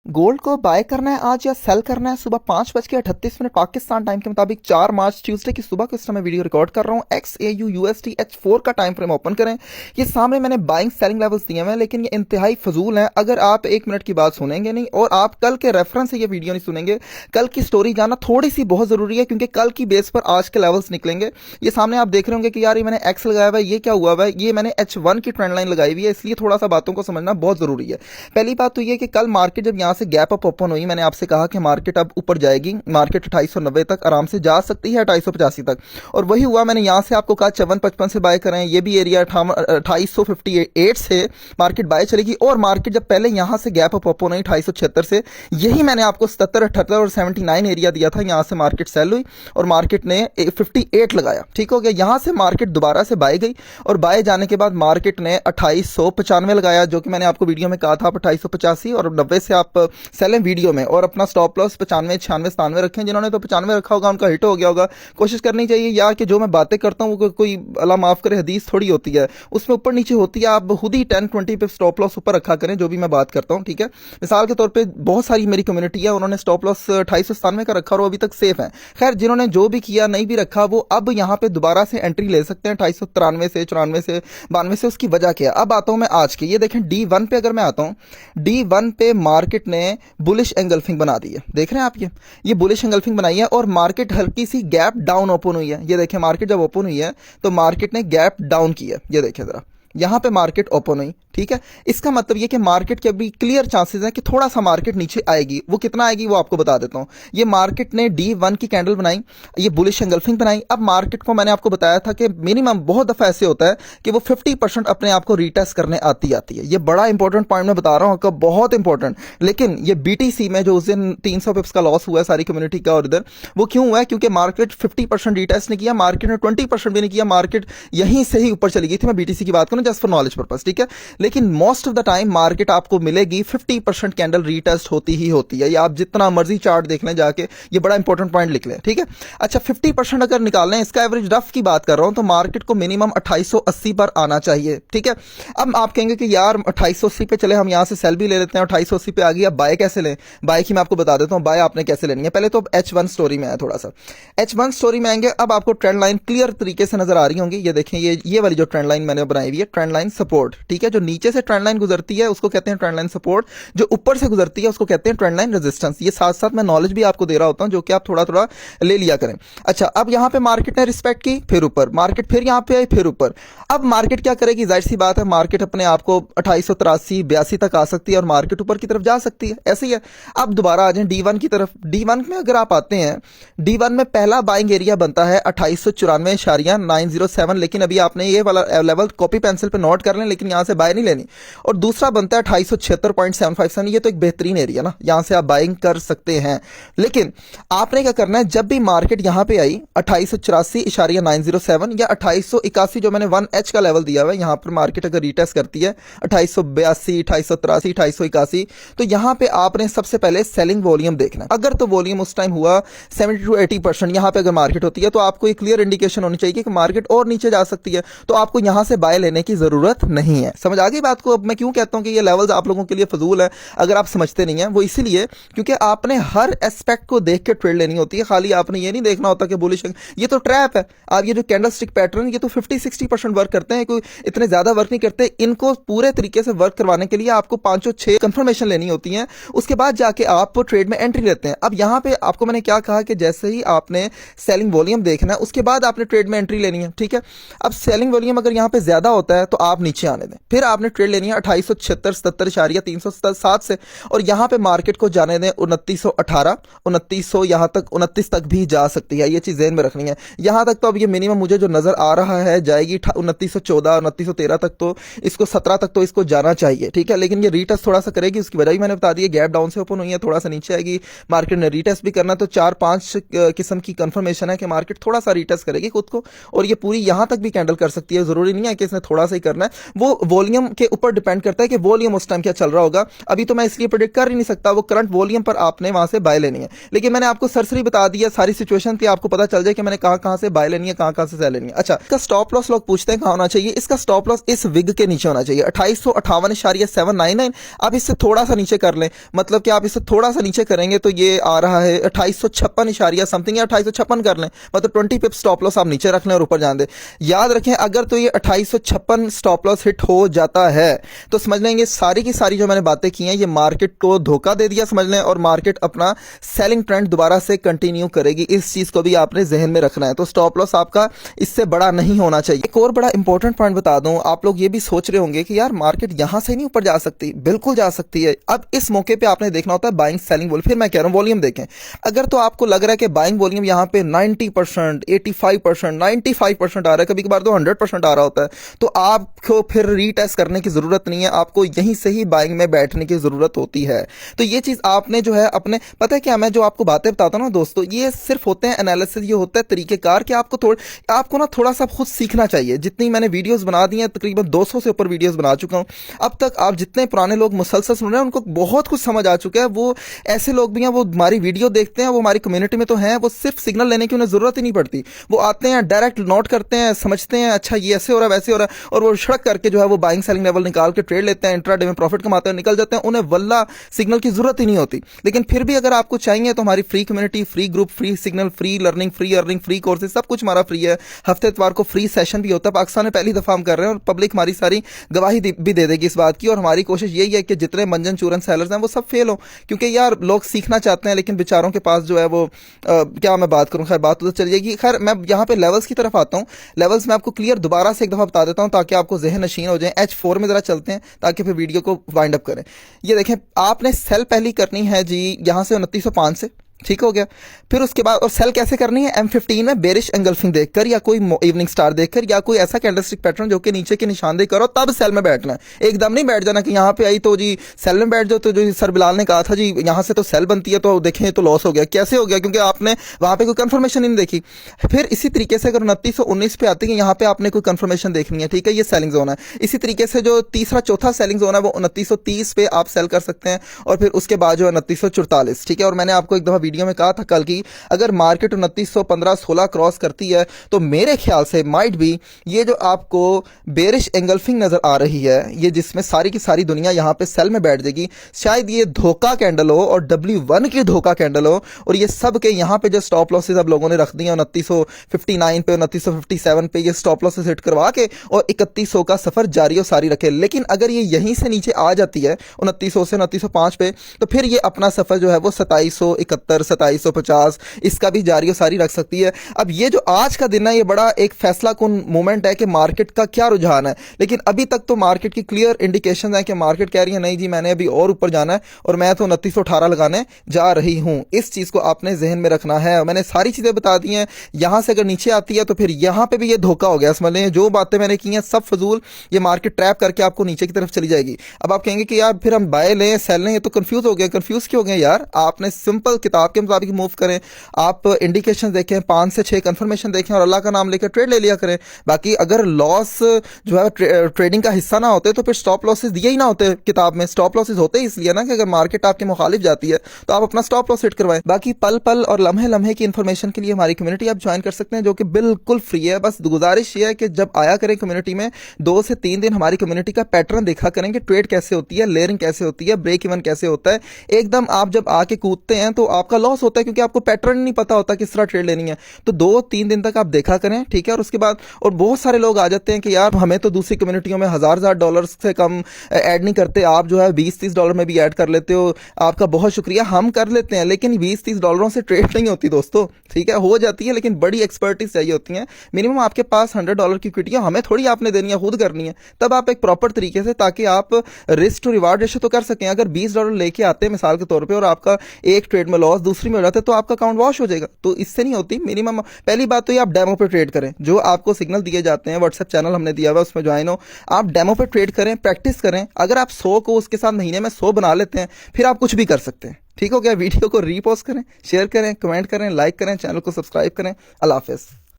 Gold को bye करना है आज या सेल करना है? सुबह 5:38 पाकिस्तान टाइम के मुताबिक 4 मार्च ट्यूसडे की सुबह को इस समय वीडियो रिकॉर्ड कर रहा हूँ। XAU USD H4 का टाइम फ्रेम ओपन करें। ये सामने मैंने बाइंग सेलिंग लेवल्स दिए हुए हैं, लेकिन ये इंतहाई फजूल हैं अगर आप 1 मिनट की बात सुनेंगे नहीं और आप कल के रेफरेंस से ये वीडियो नहीं सुनेंगे। कल की स्टोरी जानना थोड़ी सी बहुत जरूरी है, क्योंकि कल की बेस पर आज के लेवल्स निकलेंगे। ये सामने आप देख रहे होंगे कि यार ये मैंने X लगाया हुआ है, ये क्या हुआ हुआ है? ये मैंने H1 की ट्रेंड लाइन लगाई हुई है, इसलिए थोड़ा सा बातों को समझना बहुत जरूरी है। पहली बात तो ये कि कल मार्केट जब यहाँ से गैप अप ओपन हुई, मैंने आपसे कहा कि मार्केट अब ऊपर जाएगी, मार्केट 2890 तक आराम से जा सकती है, 2885 तक, और वही हुआ। मैंने यहाँ से आपको कहा 5455 से बाय करें, ये भी एरिया 2858 से मार्केट बाय चलेगी। और मार्केट जब पहले यहाँ से गैप अप ओपन हुई 2876 से, यही मैंने आपको 77, 78 और 79 एरिया दिया था, यहाँ से मार्केट सेल हुई और मार्केट ने 58 लगाया। ठीक हो गया। यहाँ से मार्केट दोबारा से बाय गई और बाय जाने के बाद मार्केट ने 2895 लगाया, जो कि मैंने आपको वीडियो में कहा था आप 2885 और 90 से आप सेलें वीडियो में, और अपना स्टॉप लॉस 95, 96, 97 रखें। जिन्होंने तो 95 रखा होगा उनका हिट हो गया होगा। कोशिश करनी चाहिए यार कि जो मैं बातें करता हूँ वो कोई अल्लाह माफ करे हदीस थोड़ी होती है, उसमें ऊपर नीचे होती है। आप खुद ही 10-20 पे स्टॉप लॉस ऊपर रखा करें जो भी मैं बात करता हूँ। ठीक है। मिसाल के तौर पर बहुत सारी मेरी कम्युनिटी है, उन्होंने स्टॉप लॉस 2897 का रखा और अभी तक सेफ है। खैर, जिन्होंने जो भी किया नहीं भी रखा, वो अब यहाँ पे दोबारा से एंट्री ले सकते हैं 2893 से, 94 से, 92 से। उसकी वजह क्या है? अब आता हूं मैं आज के। ये देखें D1 पे अगर मैं आता हूं, D1 पे मार्केट ने बुलिश एंगल्फिंग बना दी है। देख रहे हैं आप? ये बुलिश एंगल्फिंग बनाई है और मार्केट हल्की सी गैप डाउन ओपन हुई है। ये देखें, मार्केट जब ओपन हुई है तो मार्केट ने गैप डाउन की है। ये देखें जरा, यहां पे मार्केट ओपन हुई। ठीक है। इसका मतलब ये कि मार्केट के अभी क्लियर चांसेस हैं कि थोड़ा सा मार्केट नीचे आएगी। वो कितना आएगी वो आपको बता देता हूं। ये मार्केट ने D1 की कैंडल बनाई, ये बुलिश एंगल्फिंग बनाई। अब मार्केट को मैंने आपको बताया था कि मिनिमम बहुत दफा ऐसे होता है कि वो 50% अपने आप को रीटेस्ट करने आती है। ये बड़ा इंपॉर्टेंट पॉइंट मैं बता रहा हूं आपका, बहुत इंपॉर्टेंट। लेकिन ये BTC में जो उस दिन 300 पिप्स का लॉस हुआ है सारी कम्युनिटी का, और इधर वो क्यों हुआ है? क्योंकि मार्केट 50% रीटेस्ट नहीं किया, मार्केट ने 20% भी नहीं किया, मार्केट यहीं से ही ऊपर चली गई थी। मैं BTC की बात करूं जस्ट फॉर नॉलेज पर्पस। ठीक है। लेकिन most of the time market आपको मिलेगी 50% कैंडल रीटेस्ट होती ही होती है। ये आप जितना मर्जी चार्ट देख लें जाके, ये बड़ा इंपॉर्टेंट पॉइंट लिख लें। ठीक है। अच्छा, 50% अगर निकाल लें, इसका एवरेज रफ की बात कर रहा हूं, तो मार्केट को मिनिमम 2880 पर आना चाहिए। ठीक है। अब आप कहेंगे कि यार 2880 पे चले, हम यहां से सेल भी ले लेते हैं, 2880 पे आ गई, अब बाय कैसे लें? बाय की मैं आपको बता देता हूं, बाय आपने कैसे लेनी है। पहले तो H1 स्टोरी में आया, थोड़ा सा H1 स्टोरी में आएंगे। अब आपको ट्रेंड लाइन क्लियर तरीके से नजर आ रही होंगी। ये देखें, ये वाली जो ट्रेंड लाइन मैंने बनाई हुई है, ट्रेंड लाइन सपोर्ट। ठीक है। जो नीचे से ट्रेंड लाइन गुजरती है उसको कहते हैं ट्रेंड लाइन सपोर्ट, जो ऊपर से गुजरती है उसको कहते हैं ट्रेंड लाइन रेजिस्टेंस। ये साथ साथ मैं नॉलेज भी आपको दे रहा होता हूं, जो कि आप थोड़ा थोड़ा ले लिया करें। अच्छा, अब यहां पे मार्केट ने रिस्पेक्ट की, फिर ऊपर मार्केट, फिर यहां पे आई, फिर ऊपर। अब मार्केट क्या करेगी? जाहिर सी बात है, मार्केट अपने आप को 2883, 82 तक आ सकती है और मार्केट ऊपर की तरफ जा सकती है। ऐसे ही है। अब दोबारा आ जाए D1 की तरफ। D1 में अगर आप आते हैं, D1 में पहला बाइंग एरिया बनता है 2894.907, लेकिन अभी आपने ये वाला लेवल कॉपी पेंसिल पे नोट कर लें, लेकिन यहां से बाय नहीं लेनी। और दूसरा बनता है 2876.757। ये तो एक बेहतरीन एरिया ना, यहां से आप बाइंग कर सकते हैं। लेकिन आपने क्या करना है, जब भी मार्केट यहां पे आई 2884.907 या 2881, जो मैंने 1H का लेवल दिया हुआ है, यहां पर मार्केट अगर रीटेस्ट करती है 2882, 2883, 2881, तो यहां पे आपने सबसे पहले सेलिंग वॉल्यूम देखना है। अगर तो वॉल्यूम उस टाइम हुआ 70 to 80%, यहां पे अगर मार्केट होती है, तो आपको एक क्लियर इंडिकेशन होनी चाहिए कि मार्केट और नीचे जा सकती है, तो आपको यहां से बाय लेने की जरूरत नहीं है। समझ आ गई बात को? अब मैं क्यों कहता हूं कि ये लेवल्स आप लोगों के लिए फजूल है अगर आप समझते नहीं है? वो इसीलिए क्योंकि आपने हर एस्पेक्ट को देख के ट्रेड लेनी होती है। खाली आपने ये नहीं देखना होता कि बुलिश, ये तो ट्रैप है। आप ये जो कैंडल स्टिक पैटर्न, ये तो 50-60% वर्क करते हैं, कोई इतने ज्यादा वर्क नहीं करते। इनको पूरे तरीके से वर्क करवाने के लिए आपको 5-6 कंफर्मेशन लेनी होती है, उसके बाद जाके आप ट्रेड में एंट्री लेते हैं। अब यहां पे आपको मैंने क्या कहा कि जैसे ही आपने सेलिंग वॉल्यूम देखना है, उसके बाद आपने ट्रेड में एंट्री लेनी है। ठीक है। अब सेलिंग वॉल्यूम अगर यहां पे ज्यादा होता है तो आप नीचे आने दें, फिर आपने ट्रेड लेनी है 2876.77 से, और यहां पे मार्केट को जाने दें 2918, 2900, यहां तक 29 तक भी जा सकती है। ये चीज ध्यान में रखनी है। यहां तक तो अब ये मिनिमम मुझे जो नजर आ रहा है जाएगी 2914, 2913 तक, तो इसको 17 तक तो इसको जाना चाहिए। ठीक है। लेकिन ये रीटेस्ट थोड़ा सा करेगी, उसकी वजह भी मैंने बता दी है, गैप डाउन से ओपन हुई है, थोड़ा सा नीचे आएगी, मार्केट ने रीटेस्ट भी करना, तो 4-5 किस्म की कंफर्मेशन है कि मार्केट थोड़ा सा रीटेस्ट करेगी खुद को, और ये पूरी यहां तक भी कैंडल कर सकती है। जरूरी नहीं है कि इसने थोड़ा सा ही करना है। वो वॉल्यूम के ऊपर डिपेंड करता है कि वॉल्यूम उस टाइम क्या चल रहा होगा। अभी तो मैं इसलिए प्रेडिक्ट कर ही नहीं सकता, वो करंट वॉल्यूम पर आपने वहां से बाय लेनी है। लेकिन मैंने आपको सरसरी बता दिया, सारी सिचुएशन थी, आपको पता चल जाए कि मैंने कहां से बाय लेनी है, कहां से सेल लेनी है। अच्छा, इसका स्टॉप लॉस लोग पूछते हैं कहां होना चाहिए। इसका स्टॉप लॉस इस विग के नीचे होना चाहिए, 2858.799। आप इससे थोड़ा सा नीचे कर लें, मतलब कि आप इससे थोड़ा सा नीचे करेंगे तो ये आ रहा है 2856 समथिंग, या 2856 कर लें, मतलब 20 पिप स्टॉप लॉस आप नीचे रख लें और ऊपर जान दें। याद रखें, अगर तो ये 2856 स्टॉप लॉस हिट हो जाता है तो समझ लेंगे सारी की सारी जो मैंने बातें की हैं ये मार्केट को धोखा दे दिया समझ लें, और मार्केट अपना सेलिंग ट्रेंड दोबारा से कंटिन्यू करेगी। इस चीज को भी आपने जहन में रखना है। तो स्टॉप लॉस आपका इससे बड़ा नहीं होना चाहिए। एक और बड़ा इंपॉर्टेंट पॉइंट बता दूं, आप लोग ये भी सोच रहे होंगे कि यार मार्केट यहां से नहीं ऊपर जा सकती। बिल्कुल जा सकती है। अब इस मौके पे आपने देखना होता है बाइंग सेलिंग वॉल्यूम। फिर मैं कह रहा हूं वॉल्यूम देखें, अगर तो आपको लग रहा है कि बाइंग वॉल्यूम यहां पे 90%, 85%, 95% आ रहा है, कभी कभार तो 100% आ रहा होता है, तो आपको फिर रीटेस्ट करने की जरूरत नहीं है, आपको यहीं से ही बाइंग में बैठने की जरूरत होती है। तो ये चीज आपने जो है अपने, पता है क्या, मैं जो आपको बातें बताता हूं ना दोस्तों, ये सिर्फ होते हैं एनालिसिस, ये होता है तरीकेकार कि आपको ना थोड़ा सा खुद सीखना चाहिए। जितनी मैंने वीडियोस बना दी हैं, तकरीबन 200 से ऊपर वीडियोस बना चुका हूं अब तक। आप जितने पुराने लोग मुसलसल सुन रहे हैं उनको बहुत कुछ समझ आ चुका है। वो ऐसे लोग भी हैं, वो हमारी वीडियो देखते हैं, वो हमारी कम्युनिटी में तो हैं, वो सिर्फ सिग्नल लेने की उन्हें जरूरत ही नहीं पड़ती। वो आते हैं, डायरेक्ट नोट करते हैं, समझते हैं अच्छा ये ऐसे हो रहा है वैसे हो रहा है, और वो सड़क करके जो है वो बाइंग सेलिंग लेवल निकाल के ट्रेड लेते हैं, इंट्राडे में प्रॉफिट कमाते हैं, निकल जाते हैं। उन्हें वल्ला सिग्नल की जरूरत ही नहीं होती। लेकिन फिर भी अगर आपको चाहिए तो हमारी free community, free group, free signal, free learning, free earning, free courses, सब कुछ हमारा फ्री है। हफ्ते इतवार को फ्री सेशन भी होता है। पाकिस्तान में पहली दफा हम कर रहे हैं और पब्लिक हमारी सारी गवाही भी दे देगी इस बात की। और हमारी कोशिश यही है कि जितने मंजन चूरन सेलर्स हैं वो सब फेल हो, क्योंकि यार लोग सीखना चाहते हैं लेकिन बेचारों के पास जो है वो क्या मैं बात करूं, खैर बात तो चल जाएगी। खैर मैं यहाँ पे लेवल्स की तरफ आता हूँ। लेवल्स मैं आपको क्लियर दोबारा से एक दफा बता देता हूँ ताकि आपको जहन नशीन हो जाए। H4 में जरा चलते हैं ताकि फिर वीडियो को वाइंड अप करें। ये देखें, आपने सेल पहली करनी है जी यहां से 2905 से, ठीक हो गया। फिर उसके बाद और सेल कैसे करनी है, M15 में बेरिश एंगल्फिंग देखकर या कोई इवनिंग स्टार देखकर या कोई ऐसा कैंडलस्टिक पैटर्न जो कि नीचे की निशानदेही करो, तब सेल में बैठना है। एकदम नहीं बैठ जाना कि यहां पे आई तो जी सेल में बैठ जाओ। तो जो सर बिलाल ने कहा था जी यहां से तो सेल बनती है, तो देखें तो लॉस हो गया। कैसे हो गया, क्योंकि आपने वहां पे कोई कंफर्मेशन नहीं देखी। फिर इसी तरीके से अगर 2919 पे आती है, यहाँ पे आपने कोई कंफर्मेशन देखनी है, ठीक है, ये सेलिंग जोन है। इसी तरीके से जो तीसरा चौथा सेलिंग जोन है वो 2930 पे आप सेल कर सकते हैं, और फिर उसके बाद जो है 2944, ठीक है। और मैंने आपको एक दफा वीडियो में कहा था कल की, अगर मार्केट 2915-16 क्रॉस करती है तो मेरे ख्याल से माइट भी ये जो आपको बेरिश एंगल्फिंग नजर आ रही है, ये जिसमें सारी की सारी दुनिया यहां पे सेल में बैठ जाएगी, शायद ये धोखा कैंडल हो और W1 की धोखा कैंडल हो, और ये सब के यहां पे जो स्टॉप लॉसेस अब लोगों ने रख दी हैं 2959 पे, 2957 पे ये स्टॉप लॉसेस हिट करवा के और 3100 का सफर जारी और सारी रखे। लेकिन अगर ये यहीं से नीचे आ जाती है 2900 से 2905 पे, तो फिर ये अपना सफर जो है वो 2771, 2750 इसका भी जारी और सारी रख सकती है। अब ये जो आज का दिन है ये बड़ा एक फैसला कुन मोमेंट है कि मार्केट का क्या रुझान है। लेकिन अभी तक तो मार्केट की क्लियर इंडिकेशन है कि मार्केट कह रही है नहीं जी मैंने अभी और ऊपर जाना है और मैं तो 2918 लगाने जा रही हूं। इस चीज को आपने जहन में रखना है। मैंने सारी चीजें बता दी हैं। यहां से अगर नीचे आती है तो फिर यहां पे भी ये धोखा हो गया, समझ लें जो बातें मैंने की हैं सब फजूल। ये मार्केट ट्रैप करके आपको नीचे की तरफ चली जाएगी। अब आप कहेंगे कि यार फिर हम बाय लें सेल लें, ये तो कंफ्यूज हो गया। कंफ्यूज क्यों हो गए यार, आपने सिंपल किताब के मुताबिक मूव करें। आप इंडिकेशन देखें, 5 से 6 कंफर्मेशन देखें और अल्लाह का नाम लेकर ट्रेड ले लिया करें। बाकी अगर लॉस जो है ट्रेडिंग का हिस्सा ना होते तो फिर स्टॉप लॉसेस दिए ही ना होते। किताब में स्टॉप लॉसेस होते इसलिए ना कि अगर मार्केट आपके मुखालिफ जाती है तो आप अपना स्टॉप लॉस हिट करवाएं। बाकी पल पल और लम्हे लम्हे की इंफॉर्मेशन के लिए हमारी कम्युनिटी आप ज्वाइन कर सकते हैं जो कि बिल्कुल फ्री है। बस गुजारिश ये है कि जब आया करें कम्युनिटी में 2 से 3 दिन हमारी कम्युनिटी का पैटर्न देखा करें कि ट्रेड कैसे होती है, लेयरिंग कैसे होती है, ब्रेक इवन कैसे होता है। एकदम आप जब आके कूदते हैं तो आपका लॉस होता है क्योंकि आपको पैटर्न नहीं पता होता किस तरह ट्रेड लेनी है। तो 2-3 दिन तक आप देखा करें, ठीक है। और उसके बाद और बहुत सारे लोग आ जाते हैं कि यार हमें तो दूसरी कम्युनिटियों में हजार डॉलर से कम ऐड नहीं करते, आप जो है 20-30 डॉलर में भी ऐड कर लेते हो, आपका बहुत शुक्रिया। हम कर लेते हैं लेकिन 20-30 डॉलरों से ट्रेड नहीं होती दोस्तों, ठीक है। हो जाती है लेकिन बड़ी एक्सपर्टीज चाहिए होती है। मिनिमम आपके पास $100 की इक्विटी है, हमें थोड़ी आपने देनी है, खुद करनी है। तब आप एक प्रॉपर तरीके से, ताकि आप रिस्क टू रिवार्ड रेशो तो कर सकें। अगर $20 लेके आते हैं मिसाल के तौर पे और आपका एक ट्रेड में लॉस दूसरी में हो जाता है तो आपका अकाउंट वॉश हो जाएगा। तो इससे नहीं होती। मिनिमम पहली बात तो ये आप डेमो पे ट्रेड करें, जो आपको सिग्नल दिए जाते हैं, व्हाट्सएप चैनल हमने दिया हुआ उसमें ज्वाइन हो, आप डेमो पे ट्रेड करें, प्रैक्टिस करें। अगर आप 100 को उसके साथ महीने में 100 बना लेते हैं फिर आप कुछ भी कर सकते हैं, ठीक हो गया। वीडियो को रीपोस्ट करें, शेयर करें, कमेंट करें, लाइक करें, चैनल को सब्सक्राइब करें। अल्लाह हाफिज़।